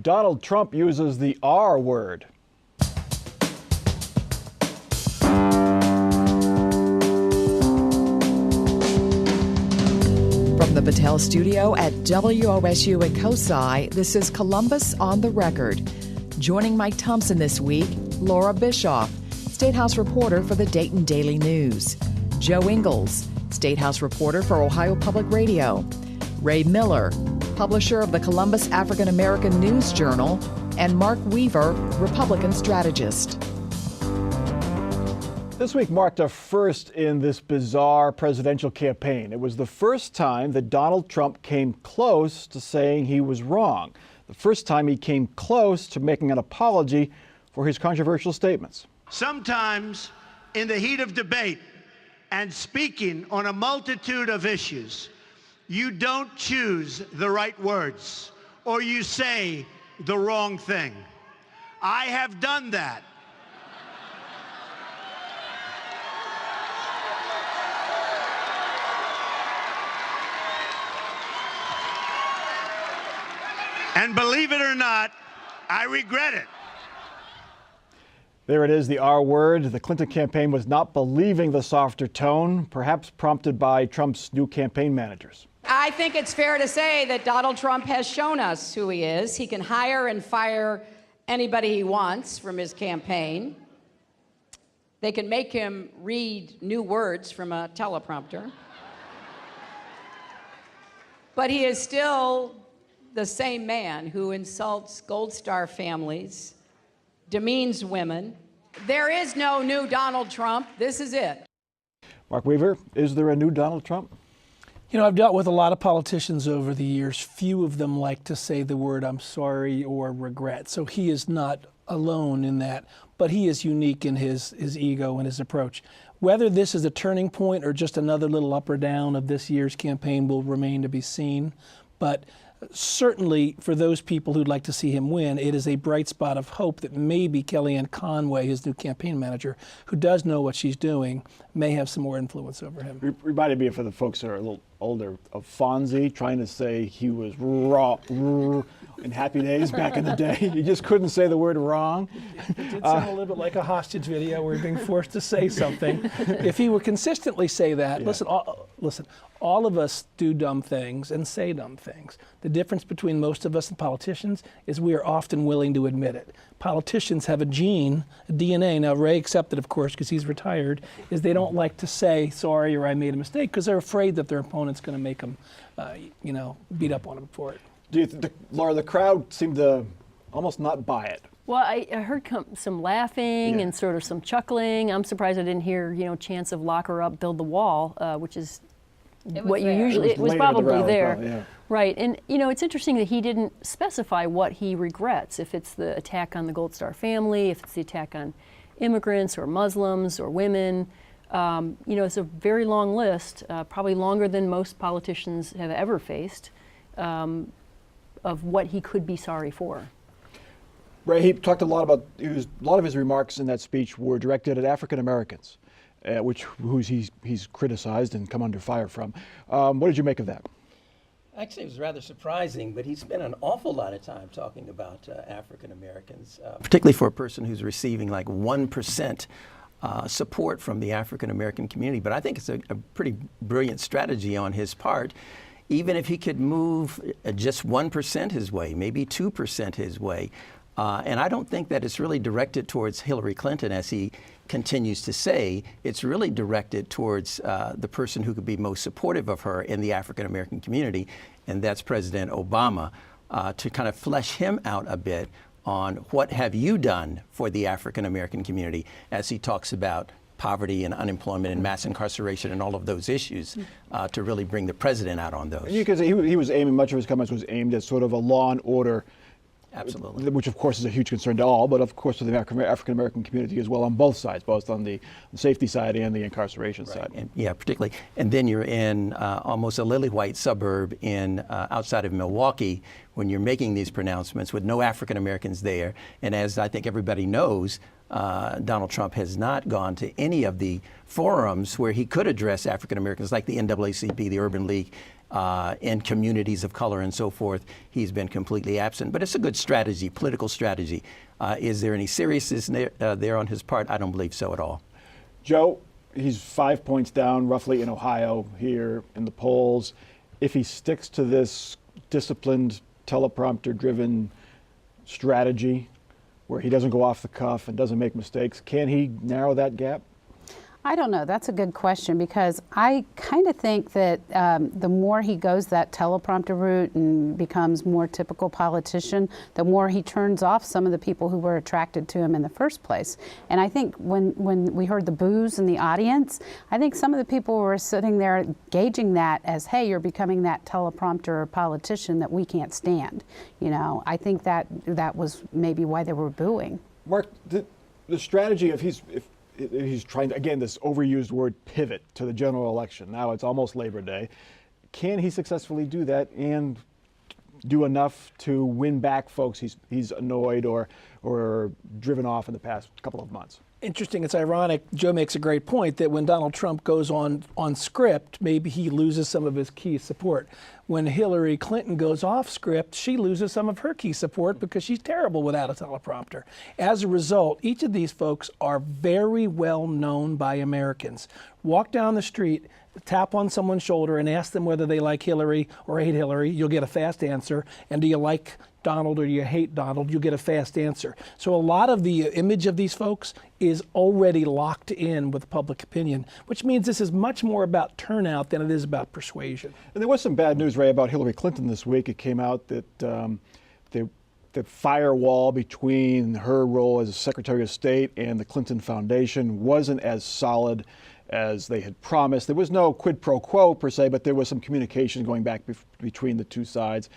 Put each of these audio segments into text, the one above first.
Donald Trump uses the R word. From the Battelle studio at WOSU in Cosi, this is Columbus on the Record. Joining Mike Thompson this week, Laura Bischoff, State House reporter for the Dayton Daily News, Joe Ingles, State House reporter for Ohio Public Radio, Ray Miller, publisher of the Columbus African American News Journal, and Mark Weaver, Republican strategist. This week marked a first in this bizarre presidential campaign. It was the first time that Donald Trump came close to saying he was wrong. The first time he came close to making an apology for his controversial statements. Sometimes, in the heat of debate and speaking on a multitude of issues, you don't choose the right words, or you say the wrong thing. I have done that. And believe it or not, I regret it. There it is, the R word. The Clinton campaign was not believing the softer tone, perhaps prompted by Trump's new campaign managers. I think it's fair to say that Donald Trump has shown us who he is. He can hire and fire anybody he wants from his campaign. They can make him read new words from a teleprompter. But he is still the same man who insults Gold Star families, demeans women. There is no new Donald Trump. This is it. Mark Weaver, is there a new Donald Trump? You know, I've dealt with a lot of politicians over the years. Few of them like to say the word I'm sorry or regret. So he is not alone in that, but he is unique in his ego and his approach. Whether this is a turning point or just another little up or down of this year's campaign will remain to be seen. But certainly for those people who'd like to see him win, it is a bright spot of hope that maybe Kellyanne Conway, his new campaign manager, who does know what she's doing, may have some more influence over him. Reminded me, for the folks that are a little older, of Fonzie trying to say he was wrong in Happy Days back in the day. He just couldn't say the word wrong. It did sound a little bit like a hostage video where he's being forced to say something. If he would consistently say that, yeah. Listen, all of us do dumb things and say dumb things. The difference between most of us and politicians is we are often willing to admit it. Politicians have a gene, a DNA. Now, Ray accepted, of course, because he's retired, is they don't like to say sorry or I made a mistake because they're afraid that their opponent's going to make them, beat up on them for it. Do you Laura, the crowd seemed to almost not buy it? Well, I heard some laughing and sort of some chuckling. I'm surprised I didn't hear, chants of lock her up, build the wall, which is what you usually, it was probably there. Probably, yeah. Right, and it's interesting that he didn't specify what he regrets, if it's the attack on the Gold Star family, if it's the attack on immigrants or Muslims or women. It's a very long list, probably longer than most politicians have ever faced, of what he could be sorry for. Ray, he talked a lot about, a lot of his remarks in that speech were directed at African Americans, who's he's criticized and come under fire from. What did you make of that? Actually, it was rather surprising, but he spent an awful lot of time talking about African Americans, particularly for a person who's receiving like 1% support from the African American community. But I think it's a pretty brilliant strategy on his part. Even if he could move just 1% his way, maybe 2% his way. And I don't think that it's really directed towards Hillary Clinton, as he continues to say. It's really directed towards the person who could be most supportive of her in the African American community, and that's President Obama, to kind of flesh him out a bit on what have you done for the African American community, as he talks about poverty and unemployment and mass incarceration and all of those issues, to really bring the president out on those. Because he was aiming, much of his comments was aimed at sort of a law and order. Absolutely. Which, of course, is a huge concern to all, but of course to the African-American community as well, on both sides, both on the safety side and the incarceration side. And, particularly. And then you're in almost a lily-white suburb outside of Milwaukee when you're making these pronouncements with no African-Americans there. And as I think everybody knows, Donald Trump has not gone to any of the forums where he could address African-Americans, like the NAACP, the Urban League, in communities of color and so forth, he's been completely absent. But it's a good strategy, political strategy. Is there any seriousness there on his part? I don't believe so at all. Joe, he's 5 points down roughly in Ohio here in the polls. If he sticks to this disciplined, teleprompter-driven strategy where he doesn't go off the cuff and doesn't make mistakes, can he narrow that gap? I don't know. That's a good question, because I kind of think that the more he goes that teleprompter route and becomes more typical politician, the more he turns off some of the people who were attracted to him in the first place. And I think when we heard the boos in the audience, I think some of the people were sitting there gauging that as, hey, you're becoming that teleprompter politician that we can't stand. You know, I think that was maybe why they were booing. Mark, the strategy of he's trying to, again, this overused word, pivot to the general election. Now it's almost Labor Day. Can he successfully do that and do enough to win back folks he's annoyed or driven off in the past couple of months? Interesting. It's ironic. Joe makes a great point that when Donald Trump goes on script, maybe he loses some of his key support. When Hillary Clinton goes off script, she loses some of her key support because she's terrible without a teleprompter. As a result, each of these folks are very well known by Americans. Walk down the street, tap on someone's shoulder and ask them whether they like Hillary or hate Hillary. You'll get a fast answer. And do you like Donald or do you hate Donald? You'll get a fast answer. So a lot of the image of these folks is already locked in with public opinion, which means this is much more about turnout than it is about persuasion. And there was some bad news, Ray, about Hillary Clinton this week. It came out that the firewall between her role as Secretary of State and the Clinton Foundation wasn't as solid as they had promised. There was no quid pro quo per se, but there was some communication going back between the two sides.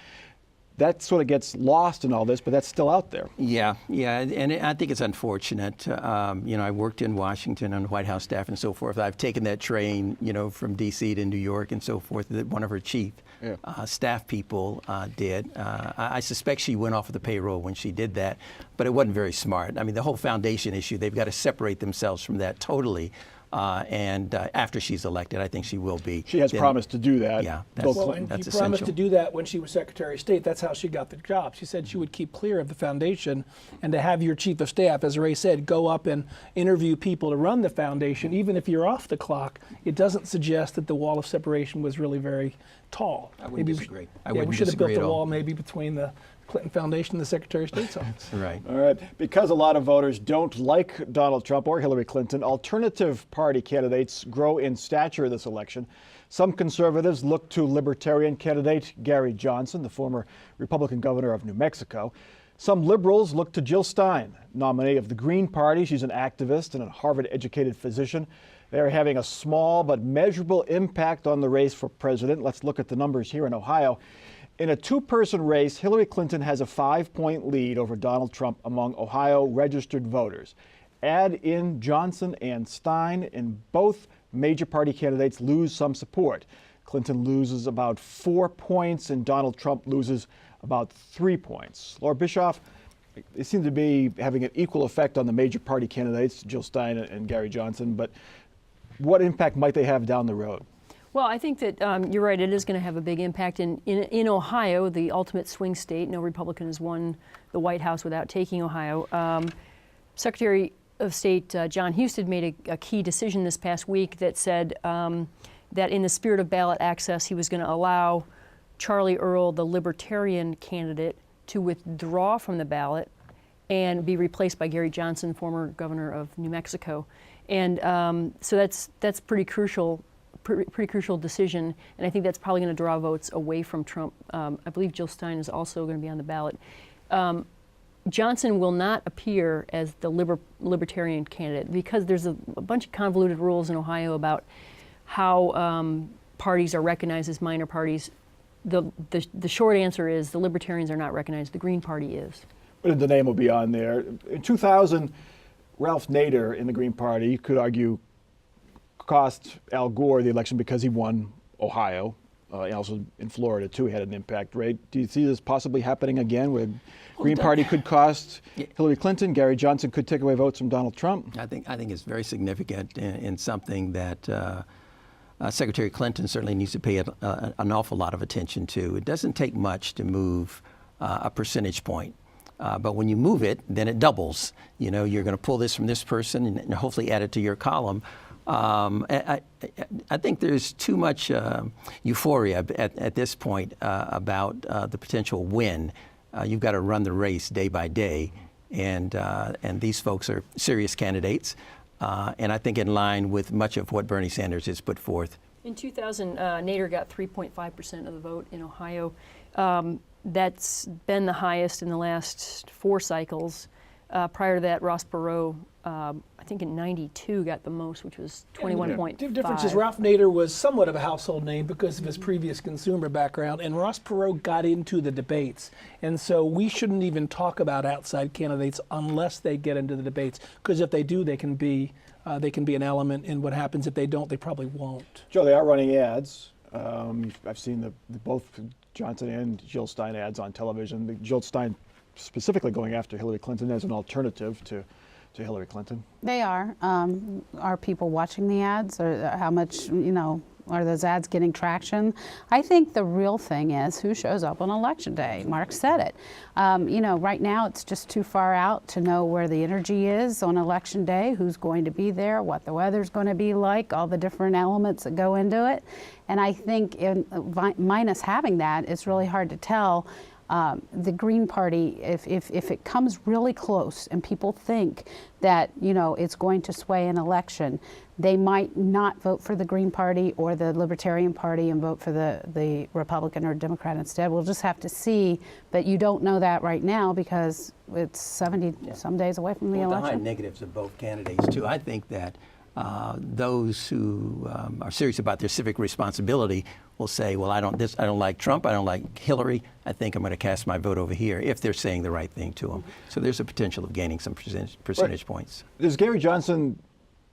That sort of gets lost in all this, but that's still out there. Yeah, and I think it's unfortunate. I worked in Washington on the White House staff and so forth. I've taken that train, from D.C. to New York and so forth that one of her chief staff people did. I suspect she went off of the payroll when she did that, but it wasn't very smart. I mean, the whole foundation issue, they've got to separate themselves from that totally. And after she's elected, I think she will be. She has promised to do that. Yeah, She that's promised essential. to do that when she was Secretary of State. That's how she got the job. She said she would keep clear of the foundation, and to have your chief of staff, as Ray said, go up and interview people to run the foundation, even if you're off the clock, it doesn't suggest that the wall of separation was really very tall. I wouldn't disagree. We should have built a wall maybe between the Clinton Foundation and the Secretary of State's office. Right. All right. Because a lot of voters don't like Donald Trump or Hillary Clinton, alternative party candidates grow in stature this election. Some conservatives look to Libertarian candidate Gary Johnson, the former Republican governor of New Mexico. Some liberals look to Jill Stein, nominee of the Green Party. She's an activist and a Harvard-educated physician. They're having a small but measurable impact on the race for president. Let's look at the numbers here in Ohio. In a two-person race, Hillary Clinton has a 5-point lead over Donald Trump among Ohio registered voters. Add in Johnson and Stein, and both major party candidates lose some support. Clinton loses about 4 points, and Donald Trump loses about 3 points. Laura Bischoff, they seem to be having an equal effect on the major party candidates, Jill Stein and Gary Johnson, but what impact might they have down the road? Well, I think that you're right. It is going to have a big impact. In Ohio, the ultimate swing state, no Republican has won the White House without taking Ohio. Secretary of State John Husted made a key decision this past week that said that in the spirit of ballot access, he was going to allow Charlie Earl, the Libertarian candidate, to withdraw from the ballot and be replaced by Gary Johnson, former governor of New Mexico. And so that's pretty crucial decision, and I think that's probably going to draw votes away from Trump. I believe Jill Stein is also going to be on the ballot. Johnson will not appear as the Libertarian candidate because there's a bunch of convoluted rules in Ohio about how parties are recognized as minor parties. The short answer is the Libertarians are not recognized. The Green Party is. But the name will be on there. In 2000, Ralph Nader in the Green Party, you could argue, cost Al Gore the election because he won Ohio. Also in Florida, too, he had an impact. Ray, do you see this possibly happening again where Green Party could cost Hillary Clinton, Gary Johnson could take away votes from Donald Trump? I think it's very significant in something that Secretary Clinton certainly needs to pay an awful lot of attention to. It doesn't take much to move a percentage point. But when you move it, then it doubles. You know, you're going to pull this from this person and hopefully add it to your column. I think there's too much euphoria at this point about the potential win. You've got to run the race day by day, and these folks are serious candidates, and I think in line with much of what Bernie Sanders has put forth. In 2000, Nader got 3.5% of the vote in Ohio. That's been the highest in the last 4 cycles. Prior to that, Ross Perot, I think in '92, got the most, which was 21.5. The difference is Ralph Nader was somewhat of a household name because of his previous consumer background, and Ross Perot got into the debates. And so we shouldn't even talk about outside candidates unless they get into the debates, because if they do, they can be an element in what happens. If they don't, they probably won't. Joe, they are running ads. I've seen the both Johnson and Jill Stein ads on television. Jill Stein specifically going after Hillary Clinton as an alternative to Hillary Clinton. They are. Are people watching the ads, or how much, you know, are those ads getting traction? I think the real thing is who shows up on Election Day. Mark said it. You know, right now it's just too far out to know where the energy is on Election Day, who's going to be there, what the weather's going to be like, all the different elements that go into it. And I think minus having that, it's really hard to tell. The Green Party, if it comes really close and people think that, you know, it's going to sway an election, they might not vote for the Green Party or the Libertarian Party and vote for the Republican or Democrat instead. We'll just have to see, but you don't know that right now because it's 70 some days away from the election. The high negatives of both candidates too. I think that those who are serious about their civic responsibility will say, well, I don't like Trump, I don't like Hillary, I think I'm going to cast my vote over here, if they're saying the right thing to them. So there's a potential of gaining some percentage points. Is Gary Johnson,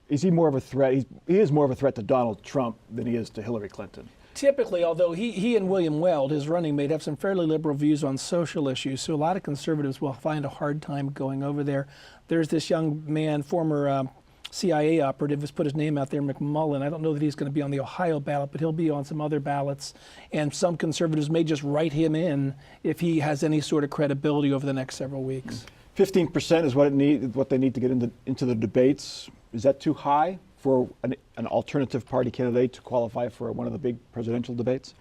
is he more of a threat? He is more of a threat to Donald Trump than he is to Hillary Clinton. Typically, although he and William Weld, his running mate, have some fairly liberal views on social issues, so a lot of conservatives will find a hard time going over there. There's this young man, former CIA operative, has put his name out there, McMullen. I don't know that he's going to be on the Ohio ballot, but he'll be on some other ballots. And some conservatives may just write him in if he has any sort of credibility over the next several weeks. 15% is what they need to get into the debates. Is that too high for an alternative party candidate to qualify for one of the big presidential debates?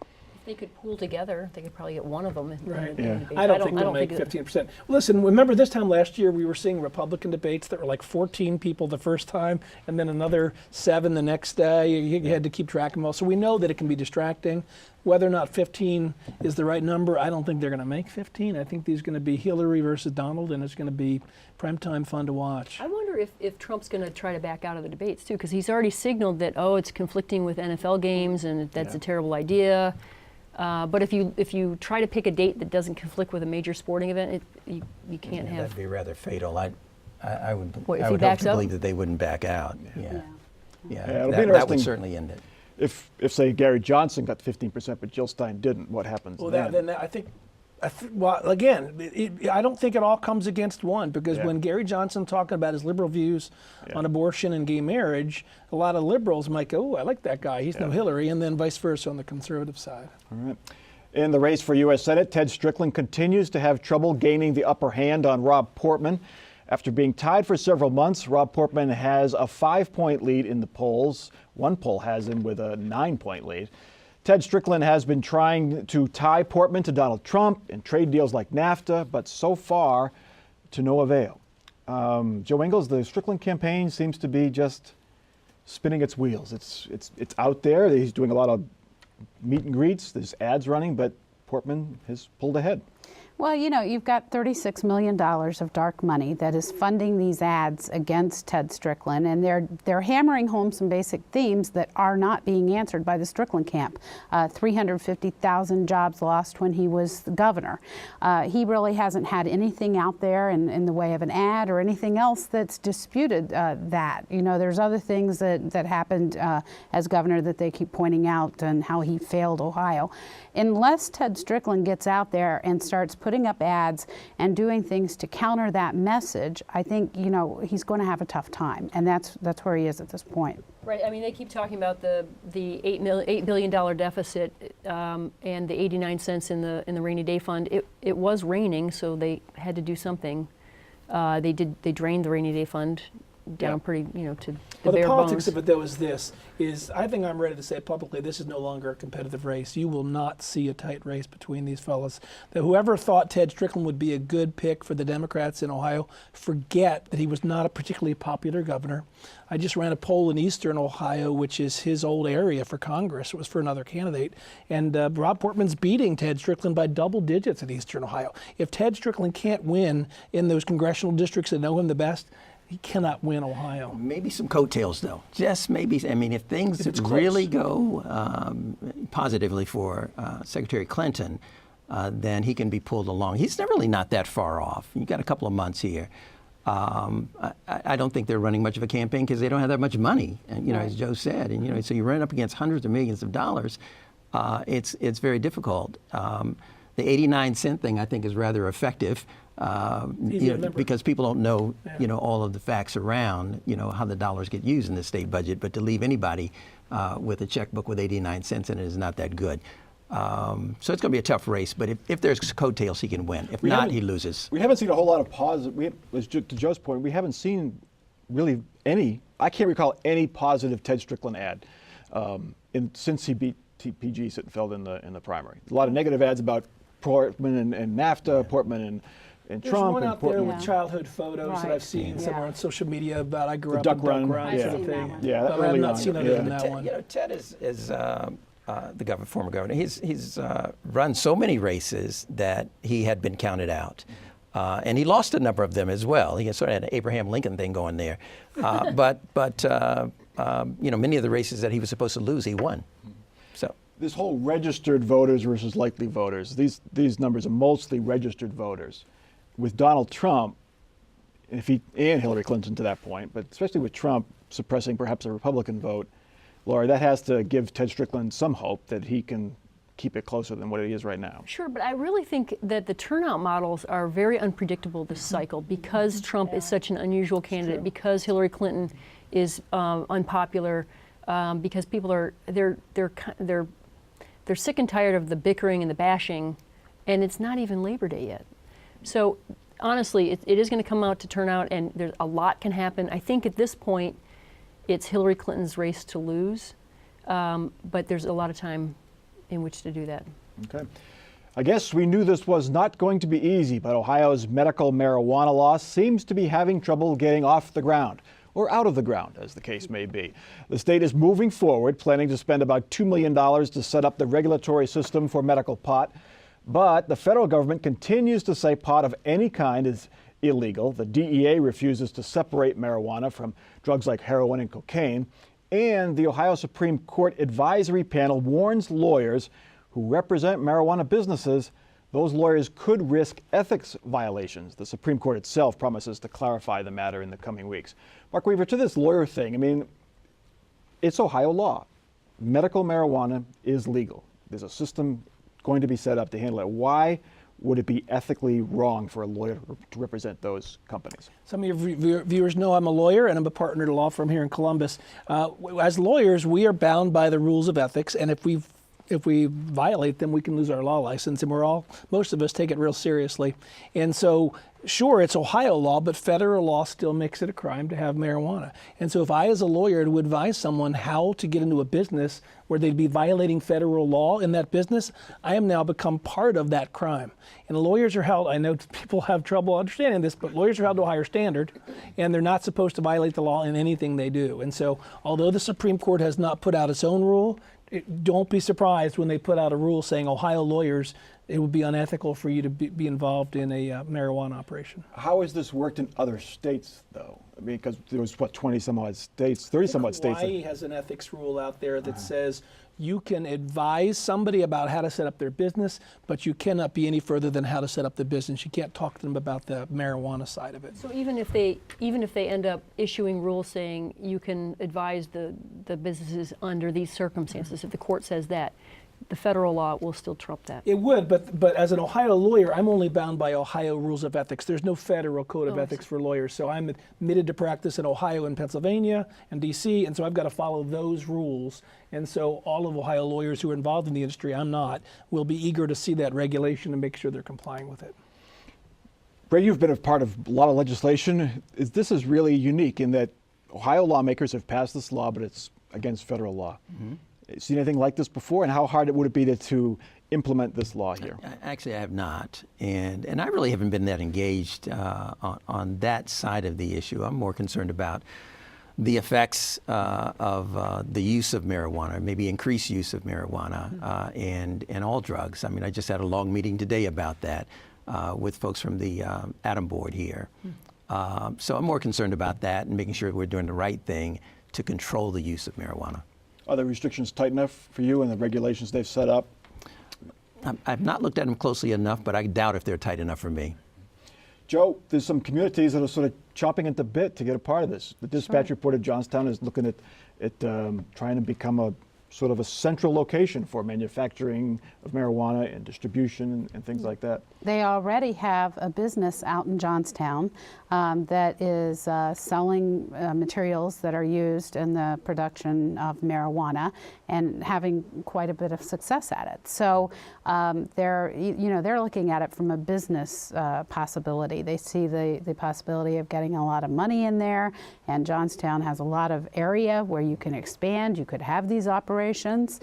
They could pool together. They could probably get one of them. Right. Yeah. I don't think they'll make 15%. Listen, remember this time last year we were seeing Republican debates that were like 14 people the first time and then another 7 the next day. You had to keep track of them all. So we know that it can be distracting. Whether or not 15 is the right number, I don't think they're going to make 15. I think there's going to be Hillary versus Donald, and it's going to be primetime fun to watch. I wonder if Trump's going to try to back out of the debates, too, because he's already signaled that, it's conflicting with NFL games and that's a terrible idea. But if you try to pick a date that doesn't conflict with a major sporting event, you can't have. That'd be rather fatal. I would What, if I he would hope backs to out? believe that they wouldn't back out. it'll be That interesting. would certainly end it. If say Gary Johnson got 15% but Jill Stein didn't, what happens then? Then I think, well, again, I don't think it all comes against one, because when Gary Johnson talking about his liberal views on abortion and gay marriage, a lot of liberals might go, I like that guy, he's no Hillary, and then vice versa on the conservative side. All right. In the race for U.S. Senate, Ted Strickland continues to have trouble gaining the upper hand on Rob Portman. After being tied for several months, Rob Portman has a 5-point lead in the polls. One poll has him with a 9-point lead. Ted Strickland has been trying to tie Portman to Donald Trump in trade deals like NAFTA, but so far to no avail. Joe Ingles, the Strickland campaign seems to be just spinning its wheels. It's out there. He's doing a lot of meet and greets. There's ads running, but Portman has pulled ahead. Well, you know, you've got $36 million of dark money that is funding these ads against Ted Strickland, and they're hammering home some basic themes that are not being answered by the Strickland camp. 350,000 jobs lost when he was the governor. He really hasn't had anything out there in the way of an ad or anything else that's disputed that. You know, there's other things that happened as governor that they keep pointing out and how he failed Ohio. Unless Ted Strickland gets out there and starts putting up ads and doing things to counter that message, I think, you know, he's going to have a tough time. And that's where he is at this point. Right. I mean, they keep talking about the $8 billion deficit and the 89 cents in the rainy day fund. It was raining, so they had to do something. They drained the rainy day fund down pretty, you know, to the Well, the bare politics bones. of it, though, is I think I'm ready to say publicly, this is no longer a competitive race. You will not see a tight race between these fellas. That whoever thought Ted Strickland would be a good pick for the Democrats in Ohio, forget that he was not a particularly popular governor. I just ran a poll in eastern Ohio, which is his old area for Congress. It was for another candidate. And Rob Portman's beating Ted Strickland by double digits in eastern Ohio. If Ted Strickland can't win in those congressional districts that know him the best, he cannot win Ohio. Maybe some coattails, though. Just maybe. I mean, if things it's really go positively for Secretary Clinton, then he can be pulled along. He's really not that far off. You got a couple of months here. I don't think they're running much of a campaign because they don't have that much money. And, you know, as Joe said, and, you know, so you run up against hundreds of millions of dollars. It's very difficult. The 89-cent thing, I think, is rather effective. You know, because people don't know, you know, all of the facts around, you know, how the dollars get used in the state budget. But to leave anybody with a checkbook with 89 cents in it is not that good. So it's going to be a tough race. But if there's coattails, he can win. If not, he loses. We haven't seen a whole lot of positive. To Joe's point, we haven't seen really any. I can't recall any positive Ted Strickland ad since he beat P.G. Sittenfeld in the primary. A lot of negative ads about Portman and NAFTA, Portman and There's Trump one and out there Portman. with childhood photos that I've seen somewhere on social media about I grew up Duck in Run. Duck Run Yeah. sort of thing. Yeah, that But I have early not on, seen other yeah. than that Ted, one. you know, Ted is the former governor. He's run so many races that he had been counted out. And he lost a number of them as well. He sort of had an Abraham Lincoln thing going there. But you know, many of the races that he was supposed to lose, he won. So This whole registered voters versus likely voters, these numbers are mostly registered voters. With Donald Trump, and Hillary Clinton to that point, but especially with Trump suppressing perhaps a Republican vote, Laura, that has to give Ted Strickland some hope that he can keep it closer than what it is right now. Sure, but I really think that the turnout models are very unpredictable this cycle because Trump is such an unusual candidate, because Hillary Clinton is unpopular, because people are they're sick and tired of the bickering and the bashing, and it's not even Labor Day yet. So honestly, it is going to come out to turnout, and there's a lot can happen. I think at this point, it's Hillary Clinton's race to lose, but there's a lot of time in which to do that. Okay. I guess we knew this was not going to be easy, but Ohio's medical marijuana law seems to be having trouble getting off the ground, or out of the ground, as the case may be. The state is moving forward, planning to spend about $2 million to set up the regulatory system for medical pot. But the federal government continues to say pot of any kind is illegal. The DEA refuses to separate marijuana from drugs like heroin and cocaine. And the Ohio Supreme Court Advisory Panel warns lawyers who represent marijuana businesses those lawyers could risk ethics violations. The Supreme Court itself promises to clarify the matter in the coming weeks. Mark Weaver, to this lawyer thing, I mean, it's Ohio law. Medical marijuana is legal. There's a system going to be set up to handle it. Why would it be ethically wrong for a lawyer to represent those companies? Some of your viewers know I'm a lawyer and I'm a partner at a law firm here in Columbus. As lawyers, we are bound by the rules of ethics, and if we violate them, we can lose our law license, and most of us take it real seriously. And so, sure, it's Ohio law, but federal law still makes it a crime to have marijuana. And so if I, as a lawyer, would advise someone how to get into a business where they'd be violating federal law in that business, I am now become part of that crime. And lawyers are held, I know people have trouble understanding this, but lawyers are held to a higher standard, and they're not supposed to violate the law in anything they do. And so, although the Supreme Court has not put out its own rule, don't be surprised when they put out a rule saying Ohio lawyers, it would be unethical for you to be involved in a marijuana operation. How has this worked in other states, though? I mean, because there was, 20 some odd states, 30 some odd states. Hawaii has an ethics rule out there that says you can advise somebody about how to set up their business, but you cannot be any further than how to set up the business. You can't talk to them about the marijuana side of it. So even if they end up issuing rules saying you can advise the businesses under these circumstances, if the court says that, the federal law will still trump that. It would, but as an Ohio lawyer, I'm only bound by Ohio rules of ethics. There's no federal code of ethics for lawyers, so I'm admitted to practice in Ohio and Pennsylvania and D.C., and so I've got to follow those rules. And so all of Ohio lawyers who are involved in the industry, I'm not, will be eager to see that regulation and make sure they're complying with it. Ray, you've been a part of a lot of legislation. This is really unique in that Ohio lawmakers have passed this law, but it's against federal law. Seen anything like this before, and how hard would it be to implement this law here? Actually, I have not, and I really haven't been that engaged on that side of the issue. I'm more concerned about the effects of the use of marijuana, maybe increased use of marijuana, and all drugs. I mean, I just had a long meeting today about that with folks from the ATOM board here. So I'm more concerned about that and making sure we're doing the right thing to control the use of marijuana. Are the restrictions tight enough for you and the regulations they've set up? I've not looked at them closely enough, but I doubt if they're tight enough for me. Joe, there's some communities that are sort of chomping at the bit to get a part of this. The dispatch report at Johnstown is looking at trying to become a sort of a central location for manufacturing of marijuana and distribution and things like that. They already have a business out in Johnstown that is selling materials that are used in the production of marijuana and having quite a bit of success at it. So they're looking at it from a business possibility. They see the possibility of getting a lot of money in there, and Johnstown has a lot of area where you can expand. You could have these operations.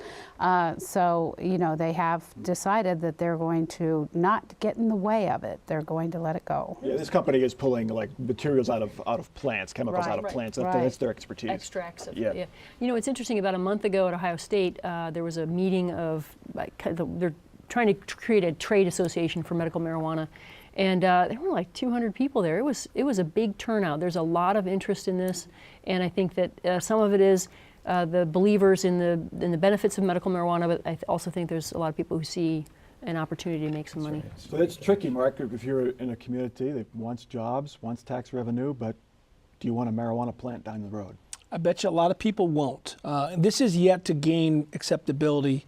So they have decided that they're going to not get in the way of it. They're going to let it go. Yeah, this company is pulling like materials out of plants, chemicals out of plants. That's their expertise. Extracts of yeah. it, yeah. It's interesting, about a month ago at Ohio State, there was a meeting of, they're trying to create a trade association for medical marijuana. And there were like 200 people there. It was a big turnout. There's a lot of interest in this, and I think that some of it is the believers in the benefits of medical marijuana, but I also think there's a lot of people who see an opportunity to make some money. So it's tricky, Mark, if you're in a community that wants jobs, wants tax revenue, but do you want a marijuana plant down the road? I bet you a lot of people won't. This is yet to gain acceptability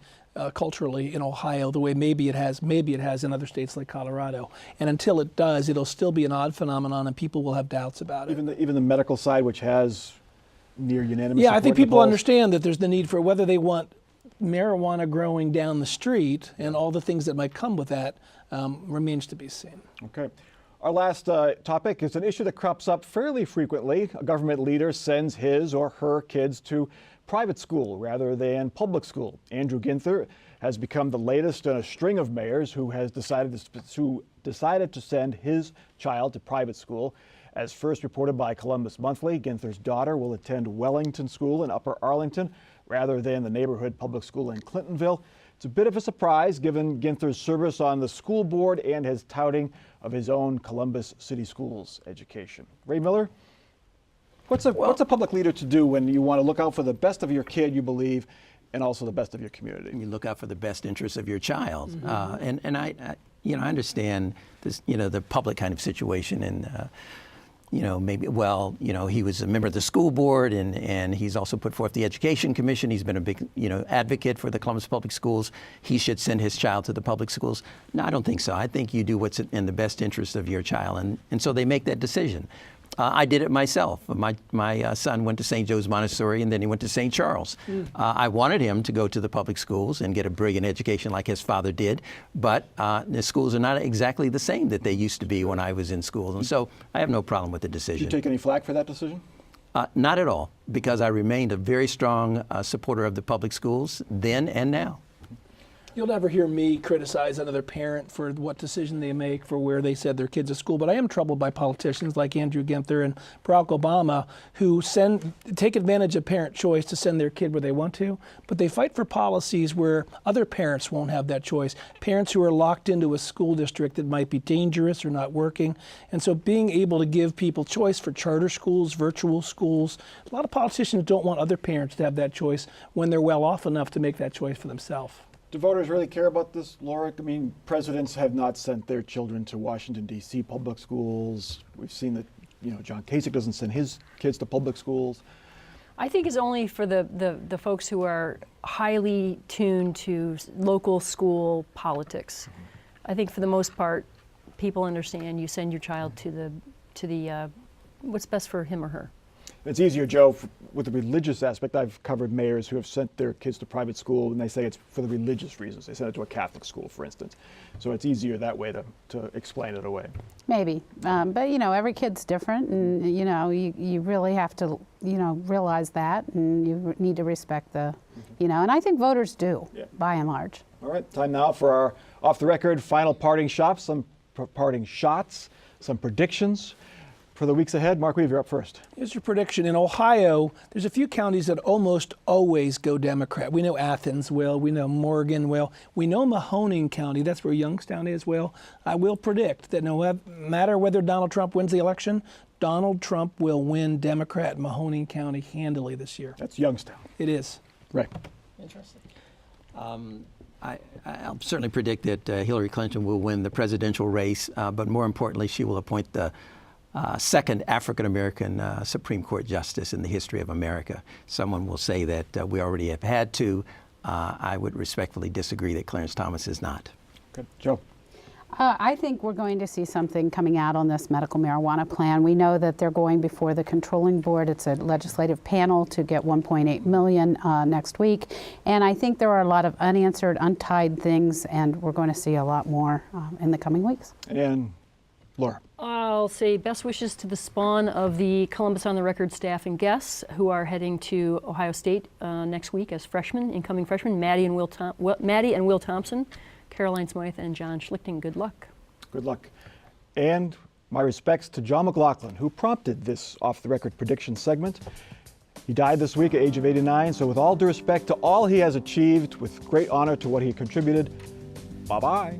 culturally in Ohio the way maybe it has in other states like Colorado. And until it does, it'll still be an odd phenomenon, and people will have doubts about it. Even the medical side, which has near unanimous Yeah, support I think in the people polls. understand that there's the need for whether they want marijuana growing down the street and all the things that might come with that remains to be seen. Okay. Our last topic is an issue that crops up fairly frequently. A government leader sends his or her kids to private school rather than public school. Andrew Ginther has become the latest in a string of mayors who decided to send his child to private school. As first reported by Columbus Monthly, Ginther's daughter will attend Wellington School in Upper Arlington rather than the neighborhood public school in Clintonville. It's a bit of a surprise given Ginther's service on the school board and his touting of his own Columbus City Schools education. Ray Miller, what's a public leader to do when you want to look out for the best of your kid, you believe, and also the best of your community? You look out for the best interests of your child, and I understand this, the public kind of situation, and maybe, he was a member of the school board, and he's also put forth the Education Commission. He's been a big, advocate for the Columbus Public Schools. He should send his child to the public schools. No, I don't think so. I think you do what's in the best interest of your child, and so they make that decision. I did it myself. My son went to St. Joe's Montessori, and then he went to St. Charles. I wanted him to go to the public schools and get a brilliant education like his father did, but the schools are not exactly the same that they used to be when I was in school, and so I have no problem with the decision. Did you take any flack for that decision? Not at all, because I remained a very strong supporter of the public schools then and now. You'll never hear me criticize another parent for what decision they make for where they send their kids to school, but I am troubled by politicians like Andrew Ginther and Barack Obama who take advantage of parent choice to send their kid where they want to, but they fight for policies where other parents won't have that choice. Parents who are locked into a school district that might be dangerous or not working. And so being able to give people choice for charter schools, virtual schools, a lot of politicians don't want other parents to have that choice when they're well off enough to make that choice for themselves. Do voters really care about this, Laura? I mean, presidents have not sent their children to Washington, D.C. public schools. We've seen that, John Kasich doesn't send his kids to public schools. I think is only for the folks who are highly tuned to local school politics. I think for the most part, people understand you send your child to the what's best for him or her. It's easier, Joe, with the religious aspect. I've covered mayors who have sent their kids to private school, and they say it's for the religious reasons. They send it to a Catholic school, for instance. So it's easier that way to explain it away. Maybe, but you know, every kid's different, and you know, you really have to, you know, realize that, and you need to respect the, you know, and I think voters do, by and large. All right, time now for our off-the-record final parting shots, some predictions for the weeks ahead. Mark Weaver, you're up first. Here's your prediction. In Ohio, there's a few counties that almost always go Democrat. We know Athens will. We know Morgan will. We know Mahoning County. That's where Youngstown is. Well, I will predict that no matter whether Donald Trump wins the election, Donald Trump will win Democrat Mahoning County handily this year. That's Youngstown. It is. Right. Interesting. I'll certainly predict that Hillary Clinton will win the presidential race, but more importantly, she will appoint the second African-American Supreme Court justice in the history of America. Someone will say that we already have had two. I would respectfully disagree that Clarence Thomas is not. Good. Joe? I think we're going to see something coming out on this medical marijuana plan. We know that they're going before the controlling board. It's a legislative panel to get $1.8 million next week. And I think there are a lot of unanswered, untied things, and we're going to see a lot more in the coming weeks. And Laura? I'll say best wishes to the spawn of the Columbus on the Record staff and guests who are heading to Ohio State next week as freshmen, incoming freshmen, Maddie and Will Thompson, Caroline Smythe, and John Schlichting. Good luck. Good luck. And my respects to John McLaughlin, who prompted this off-the-record prediction segment. He died this week at the age of 89, so with all due respect to all he has achieved, with great honor to what he contributed, bye-bye.